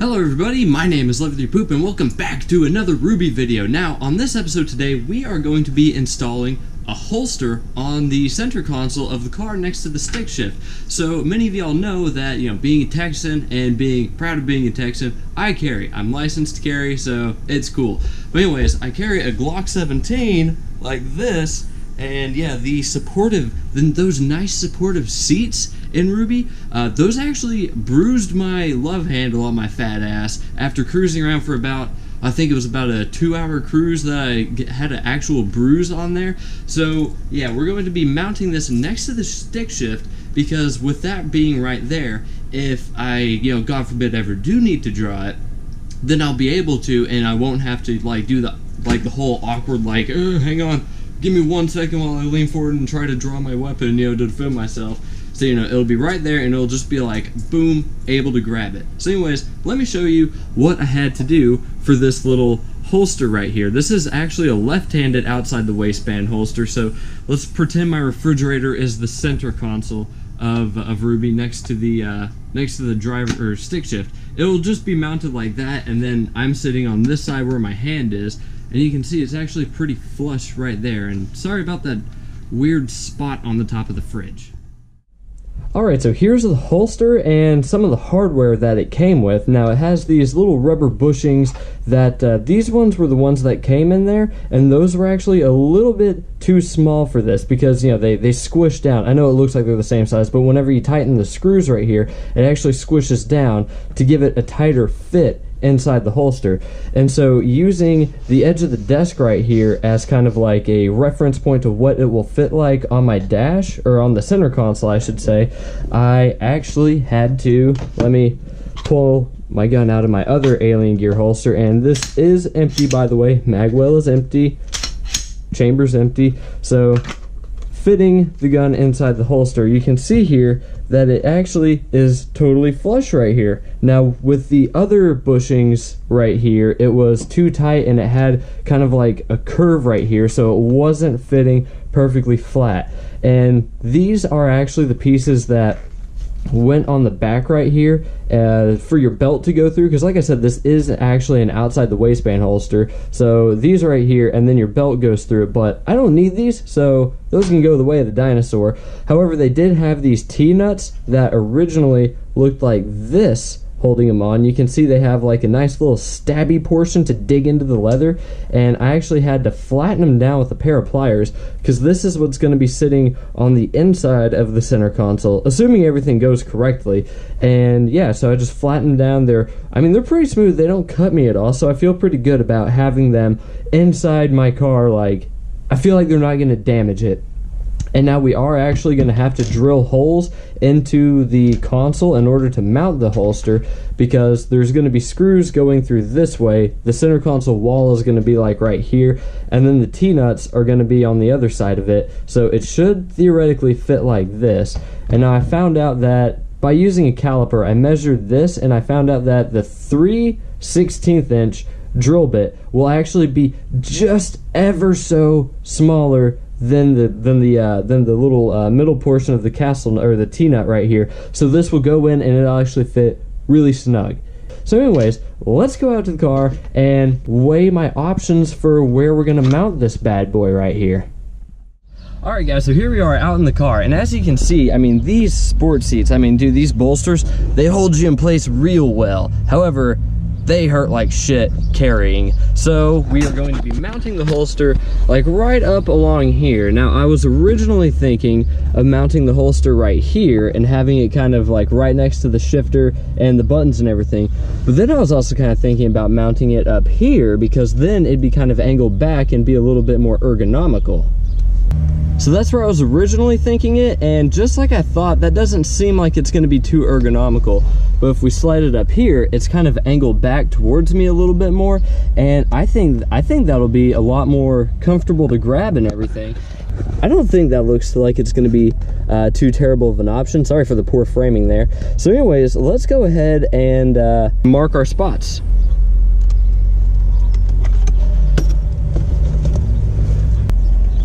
Hello everybody, my name is Leather3Poop and welcome back to another Ruby video. Now, on this episode today, we are going to be installing a holster on the center console of the car next to the stick shift. So many of y'all know that, being a Texan and being proud of being a Texan, I carry. I'm licensed to carry, so it's cool. But anyways, I carry a Glock 17 like this, and yeah, those nice supportive seats in Ruby, those actually bruised my love handle on my fat ass after cruising around for about, I think it was about a 2-hour cruise that I had an actual bruise on there. So yeah, we're going to be mounting this next to the stick shift because with that being right there, if I, God forbid, ever do need to draw it, then I'll be able to, and I won't have to do the whole awkward hang on, give me 1 second while I lean forward and try to draw my weapon, to defend myself. So, it'll be right there and it'll just be like, boom, able to grab it. So anyways, let me show you what I had to do for this little holster right here. This is actually a left-handed outside the waistband holster, so let's pretend my refrigerator is the center console of Ruby next to the driver or stick shift. It'll just be mounted like that, and then I'm sitting on this side where my hand is, and you can see it's actually pretty flush right there, and sorry about that weird spot on the top of the fridge. Alright, so here's the holster and some of the hardware that it came with. Now, it has these little rubber bushings that, these ones were the ones that came in there, and those were actually a little bit too small for this because, they squish down. I know it looks like they're the same size, but whenever you tighten the screws right here, it actually squishes down to give it a tighter fit inside the holster. And so using the edge of the desk right here as kind of like a reference point to what it will fit like on my dash, or on the center console I should say, I actually had to, let me pull my gun out of my other Alien Gear holster, and this is empty, by the way. Magwell is empty, chamber's empty. So fitting the gun inside the holster, you can see here that it actually is totally flush right here. Now, with the other bushings right here, it was too tight and it had kind of like a curve right here, so it wasn't fitting perfectly flat. And these are actually the pieces that went on the back right here for your belt to go through, because like I said, this is actually an outside the waistband holster, so these are right here and then your belt goes through it, but I don't need these, so those can go the way of the dinosaur. However, they did have these T-nuts that originally looked like this holding them on. You can see they have like a nice little stabby portion to dig into the leather, and I actually had to flatten them down with a pair of pliers because this is what's going to be sitting on the inside of the center console, assuming everything goes correctly. And yeah, so I just flattened them down. They're pretty smooth, they don't cut me at all, so I feel pretty good about having them inside my car. Like, I feel like they're not going to damage it. And now we are actually going to have to drill holes into the console in order to mount the holster, because there's going to be screws going through this way. The center console wall is going to be like right here, and then the T-nuts are going to be on the other side of it, so it should theoretically fit like this. And now I found out that by using a caliper, I measured this, and I found out that the 3/16 inch drill bit will actually be just ever so smaller than the little middle portion of the castle, or the T-nut right here. So this will go in and it'll actually fit really snug. So anyways, let's go out to the car and weigh my options for where we're gonna mount this bad boy right here. Alright guys, so here we are out in the car, and as you can see, these sport seats, dude, these bolsters, they hold you in place real well. However, they hurt like shit carrying. So we are going to be mounting the holster like right up along here. Now, I was originally thinking of mounting the holster right here and having it kind of like right next to the shifter and the buttons and everything. But then I was also kind of thinking about mounting it up here, because then it'd be kind of angled back and be a little bit more ergonomical. So that's where I was originally thinking it, and just like I thought, that doesn't seem like it's going to be too ergonomical. But if we slide it up here, it's kind of angled back towards me a little bit more, and I think that'll be a lot more comfortable to grab and everything. I don't think that looks like it's going to be too terrible of an option. Sorry for the poor framing there. So anyways, let's go ahead and mark our spots.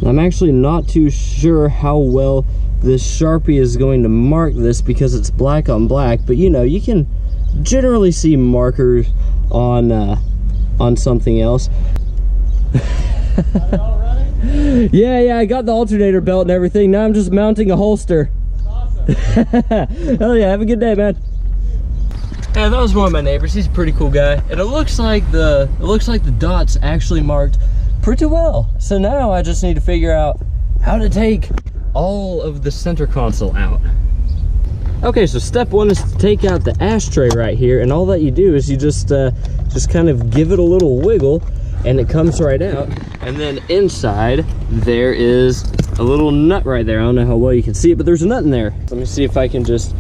I'm actually not too sure how well this Sharpie is going to mark this because it's black on black, but you can generally see markers on something else. Yeah, I got the alternator belt and everything. Now I'm just mounting a holster. Awesome. Hell yeah, have a good day, man. Yeah, that was one of my neighbors. He's a pretty cool guy, and it looks like the dots actually marked pretty well. So now I just need to figure out how to take all of the center console out. Okay, so step one is to take out the ashtray right here, and all that you do is you just kind of give it a little wiggle, and it comes right out. And then inside there is a little nut right there. I don't know how well you can see it, but there's a nut in there. Let me see if I can just,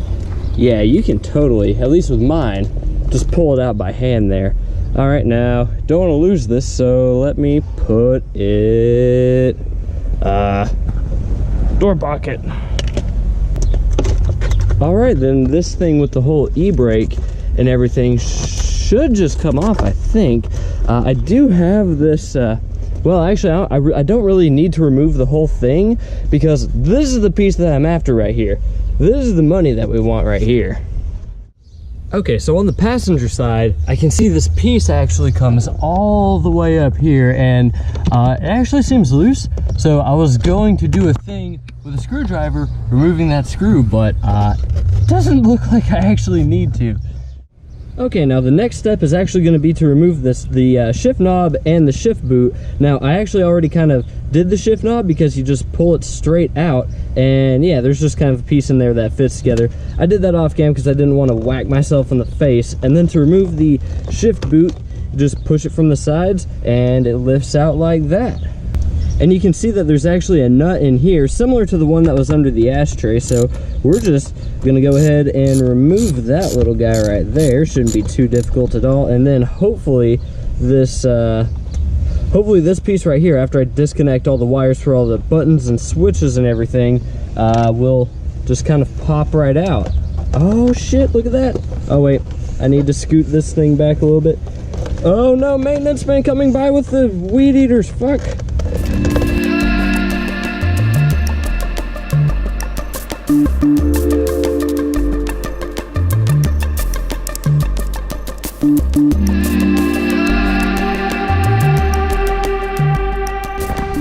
yeah, you can totally, at least with mine, just pull it out by hand there. All right, now don't want to lose this, so let me put it door pocket. All right, then this thing with the whole e-brake and everything should just come off, I think. I do have this, well, actually, I don't really need to remove the whole thing, because this is the piece that I'm after right here. This is the money that we want right here. Okay, so on the passenger side, I can see this piece actually comes all the way up here, and it actually seems loose. So I was going to do a thing with a screwdriver, removing that screw, but it doesn't look like I actually need to. Okay, now the next step is actually going to be to remove the shift knob and the shift boot. Now, I actually already kind of did the shift knob because you just pull it straight out, and yeah, there's just kind of a piece in there that fits together. I did that off cam because I didn't want to whack myself in the face. And then to remove the shift boot, just push it from the sides and it lifts out like that. And you can see that there's actually a nut in here similar to the one that was under the ashtray, so we're just gonna go ahead and remove that little guy right there. Shouldn't be too difficult at all. And then hopefully this piece right here, after I disconnect all the wires for all the buttons and switches and everything, will just kind of pop right out. Oh shit, look at that. Oh wait, I need to scoot this thing back a little bit. Oh no, maintenance man coming by with the weed eaters, fuck.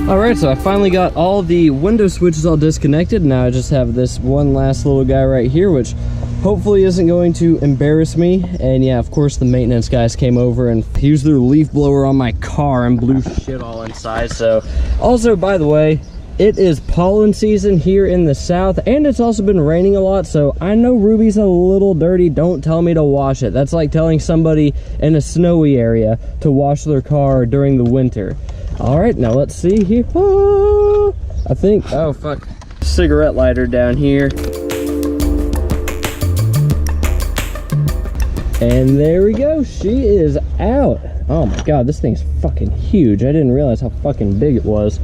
Alright, so I finally got all the window switches all disconnected. Now I just have this one last little guy right here, which hopefully isn't going to embarrass me. And yeah, of course the maintenance guys came over and used their leaf blower on my car and blew shit all inside. So also, by the way, it is pollen season here in the south, and it's also been raining a lot, so I know Ruby's a little dirty. Don't tell me to wash it. That's like telling somebody in a snowy area to wash their car during the winter. All right, now let's see here. Oh, I think, oh fuck, cigarette lighter down here. And there we go, she is out. Oh my god, this thing's fucking huge. I didn't realize how fucking big it was.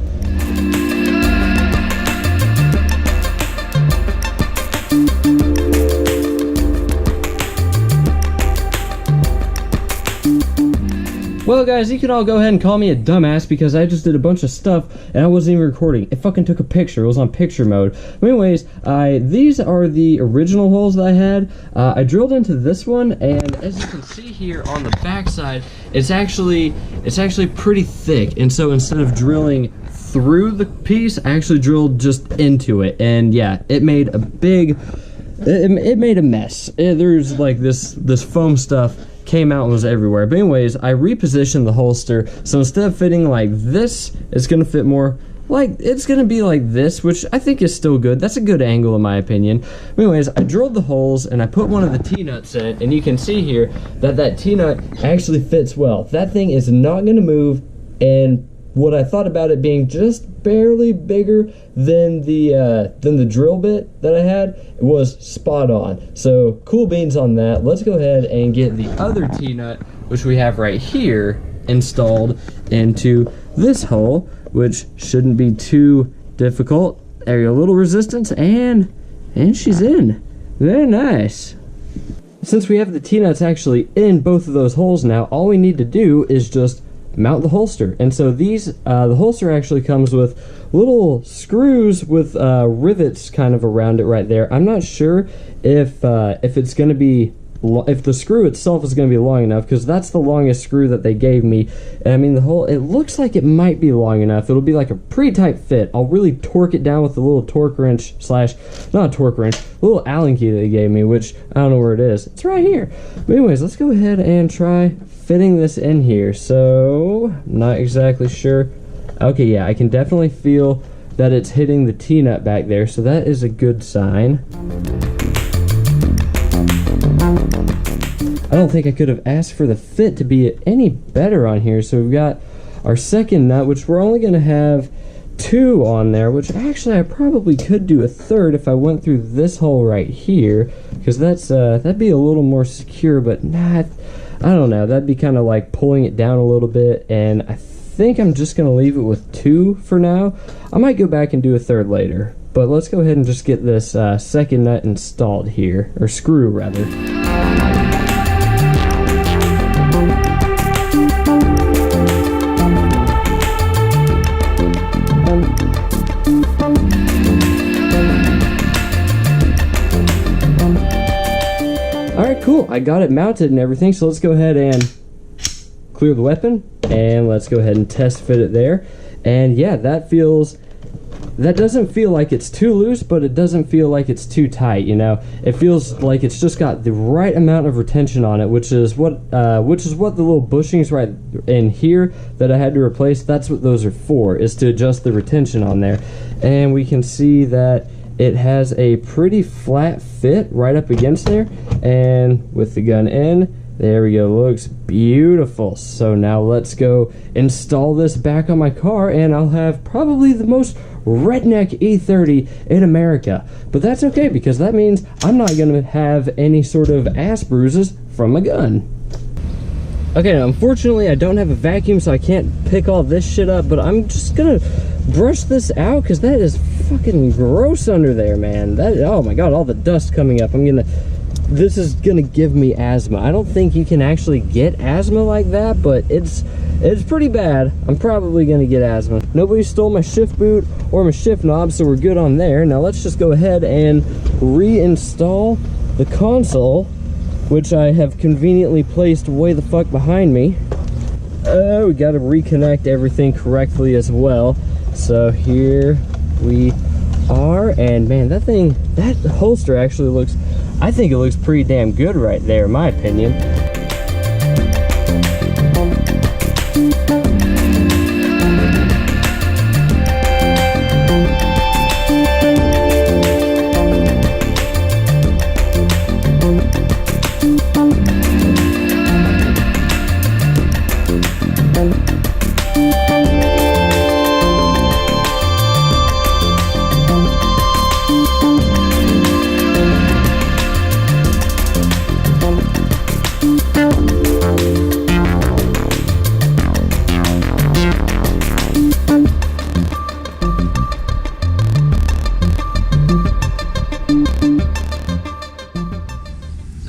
Well guys, you can all go ahead and call me a dumbass because I just did a bunch of stuff and I wasn't even recording. It fucking took a picture. It was on picture mode. But anyways, these are the original holes that I had. I drilled into this one, and as you can see here on the back side, it's actually pretty thick. And so instead of drilling through the piece, I actually drilled just into it. And yeah, it made a big, it made a mess. There's like this foam stuff came out and was everywhere. But anyways, I repositioned the holster, so instead of fitting like this, it's gonna fit more like, it's gonna be like this, which I think is still good. That's a good angle in my opinion. But anyways, I drilled the holes and I put one of the T-nuts in, and you can see here that T-nut actually fits well. That thing is not gonna move, and what I thought about it being just barely bigger than the drill bit that I had was spot on. So cool beans on that. Let's go ahead and get the other T-nut, which we have right here, installed into this hole, which shouldn't be too difficult. There you go, a little resistance, and she's in. Very nice. Since we have the T-nuts actually in both of those holes now, all we need to do is just mount the holster. And so these, the holster actually comes with little screws with rivets kind of around it right there. I'm not sure if it's going to be if the screw itself is going to be long enough, because that's the longest screw that they gave me. And I mean, it looks like it might be long enough. It'll be like a pretty tight fit. I'll really torque it down with the little torque wrench slash, not a torque wrench, a little Allen key that they gave me, which I don't know where it is. It's right here. But anyways, let's go ahead and try fitting this in here. So, not exactly sure. Okay, yeah, I can definitely feel that it's hitting the T-nut back there, so that is a good sign. I don't think I could have asked for the fit to be any better on here. So we've got our second nut, which we're only going to have 2 on there, which actually I probably could do a third if I went through this hole right here, because that'd be a little more secure. But nah, I don't know, that'd be kind of like pulling it down a little bit, and I think I'm just going to leave it with 2 for now. I might go back and do a third later, but let's go ahead and just get this second nut installed here, or screw rather. Alright, cool. I got it mounted and everything, so let's go ahead and clear the weapon, and let's go ahead and test fit it there. And yeah, that doesn't feel like it's too loose, but it doesn't feel like it's too tight, you know. It feels like it's just got the right amount of retention on it, which is what the little bushings right in here that I had to replace, that's what those are for, is to adjust the retention on there. And we can see that it has a pretty flat fit right up against there, and with the gun in, there we go, looks beautiful. So now let's go install this back on my car, and I'll have probably the most redneck E30 in America. But that's okay, because that means I'm not going to have any sort of ass bruises from a gun. Okay, now unfortunately I don't have a vacuum, so I can't pick all this shit up, but I'm just gonna brush this out, because that is fucking gross under there, man. Oh my god, all the dust coming up. This is gonna give me asthma. I don't think you can actually get asthma like that, but it's pretty bad. I'm probably gonna get asthma. Nobody stole my shift boot or my shift knob, so we're good on there. Now let's just go ahead and reinstall the console, which I have conveniently placed way the fuck behind me. Oh, we gotta reconnect everything correctly as well. So here we are, and man, that holster actually looks, I think it looks pretty damn good right there, in my opinion.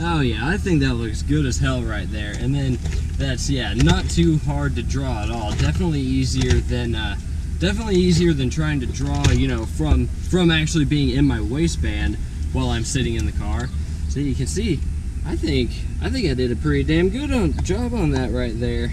Oh yeah, I think that looks good as hell right there. And then that's, yeah, not too hard to draw at all. Definitely easier than trying to draw, you know, from actually being in my waistband while I'm sitting in the car. So you can see, I think I did a pretty damn good job on that right there.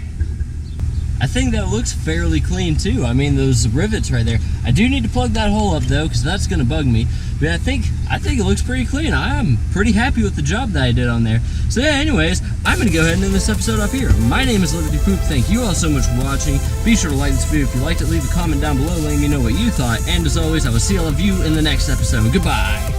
I think that looks fairly clean too. I mean, those rivets right there. I do need to plug that hole up though, because that's gonna bug me. But I think it looks pretty clean. I am pretty happy with the job that I did on there. So yeah, anyways, I'm gonna go ahead and end this episode up here. My name is Liberty Poop. Thank you all so much for watching. Be sure to like this video if you liked it. Leave a comment down below letting me know what you thought. And as always, I will see all of you in the next episode. Goodbye.